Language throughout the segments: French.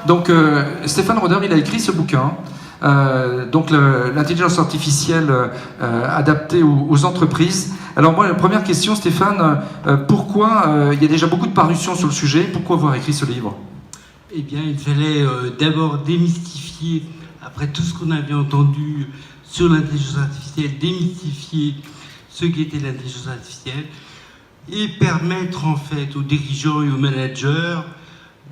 Donc Stéphane Roder, il a écrit ce bouquin. Donc l'intelligence artificielle adaptée aux entreprises. Alors moi, la première question, Stéphane, pourquoi il y a déjà beaucoup de parutions sur le sujet, pourquoi avoir écrit ce livre? Eh bien, il fallait d'abord démystifier, après tout ce qu'on avait entendu sur l'intelligence artificielle, démystifier ce qu'était l'intelligence artificielle et permettre en fait aux dirigeants et aux managers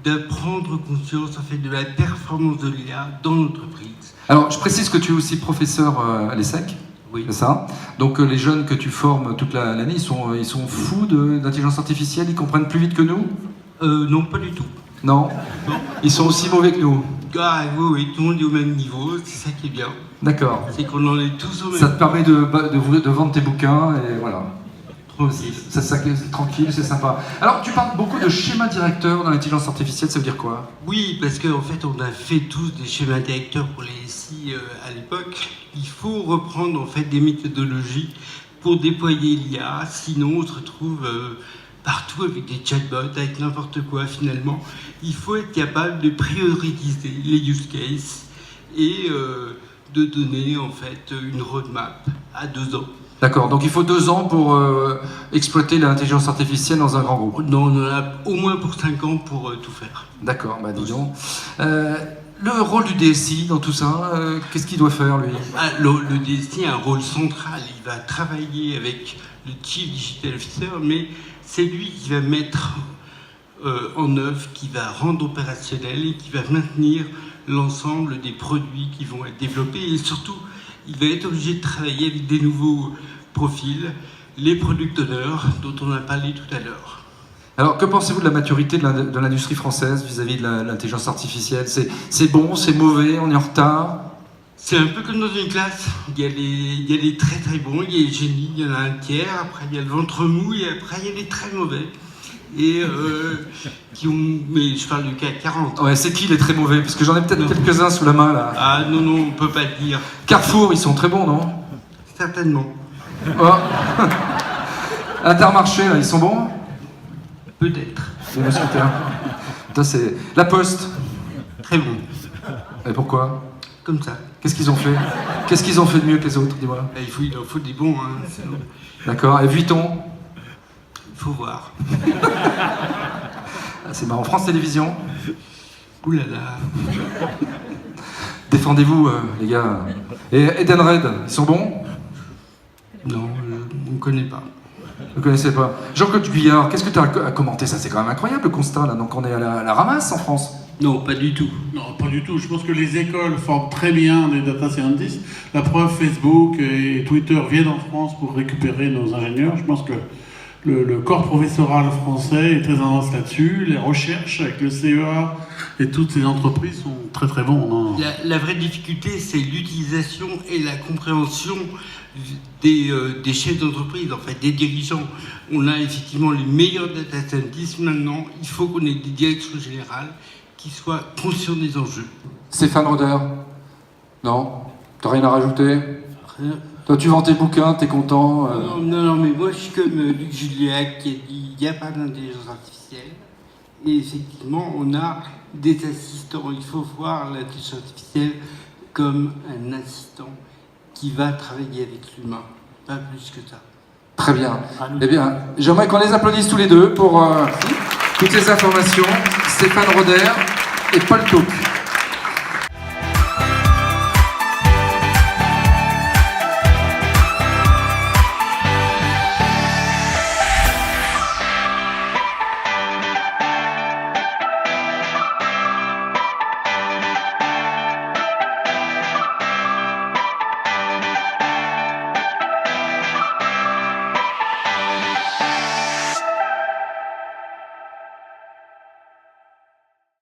de prendre conscience en fait de la performance de l'IA dans l'entreprise. Alors, je précise que tu es aussi professeur à l'ESSEC. Oui. C'est ça. Donc les jeunes que tu formes toute l'année, ils sont fous d'intelligence artificielle, ils comprennent plus vite que nous? Non, pas du tout. Non. Non. Ils sont aussi mauvais que nous. Ah oui, oui, tout le monde est au même niveau, c'est ça qui est bien. D'accord. C'est qu'on en est tous au même Ça te permet de vendre tes bouquins et voilà. tranquille. C'est tranquille, c'est sympa. Alors, tu parles beaucoup de schéma directeur dans l'intelligence artificielle, ça veut dire quoi? Oui, parce qu'en fait, on a fait tous des schémas directeurs pour les SI à l'époque. Il faut reprendre en fait des méthodologies pour déployer l'IA, sinon on se retrouve partout avec des chatbots, avec n'importe quoi finalement. Il faut être capable de prioriser les use cases et de donner en fait une roadmap à 2 ans. D'accord, donc il faut 2 ans pour exploiter l'intelligence artificielle dans un grand groupe. Non, on en a au moins pour 5 ans pour tout faire. D'accord, bah dis donc. Le rôle du DSI dans tout ça, qu'est-ce qu'il doit faire lui? Le DSI a un rôle central, il va travailler avec le Chief Digital Officer, mais c'est lui qui va mettre en œuvre, qui va rendre opérationnel et qui va maintenir l'ensemble des produits qui vont être développés et surtout il va être obligé de travailler avec des nouveaux profils, les product owners dont on a parlé tout à l'heure. Alors, que pensez-vous de la maturité de l'industrie française vis-à-vis de l'intelligence artificielle? C'est bon, c'est mauvais, on est en retard? C'est un peu comme dans une classe. Il y a les très très bons, il y a les génies, il y en a un tiers, après il y a le ventre mou et après il y a les très mauvais. Et mais je parle du CAC 40. Ouais, c'est qui les très mauvais? Parce que j'en ai peut-être quelques-uns sous la main là. Ah non, non, on peut pas le dire. Carrefour, ils sont très bons, non? Certainement. Oh. Intermarché, là, ils sont bons? Peut-être. Les mousquetaires. Ça, c'est La Poste. Très bon. Et pourquoi? Comme ça. Qu'est-ce qu'ils ont fait? Qu'est-ce qu'ils ont fait de mieux que les autres, dis-moi? Il en faut des bons, hein. Sinon, D'accord. Et Vuitton? il faut voir. Ah, c'est marrant. France Télévisions? Ouh là là. Défendez-vous, les gars. Et Edenred, ils sont bons? Non, on ne connaît pas. Vous ne connaissez pas. Jean-Claude Guyard, qu'est-ce que tu as à commenter? Ça, c'est quand même incroyable le constat, là. Donc on est à la ramasse en France. Non, pas du tout. Non, pas du tout. Je pense que les écoles forment très bien des data scientists. La preuve, Facebook et Twitter viennent en France pour récupérer nos ingénieurs. Je pense que le corps professoral français est très en avance là-dessus. Les recherches avec le CEA et toutes ces entreprises sont très très bons. Non. La vraie difficulté, c'est l'utilisation et la compréhension des chefs d'entreprise, en fait, des dirigeants. On a effectivement les meilleurs data scientists. Maintenant, il faut qu'on ait des directions générales qui soient conscients des enjeux. Stéphane Roder? Non? T'as rien à rajouter? Rien. Toi, tu vends tes bouquins, t'es content Non, mais moi je suis comme Luc Juliac qui a dit il n'y a pas d'intelligence artificielle. Et effectivement, on a des assistants. Il faut voir l'intelligence artificielle comme un assistant qui va travailler avec l'humain, pas plus que ça. Très bien. Eh bien, j'aimerais qu'on les applaudisse tous les deux pour toutes ces informations. Stéphane Roder et Paul Tauc.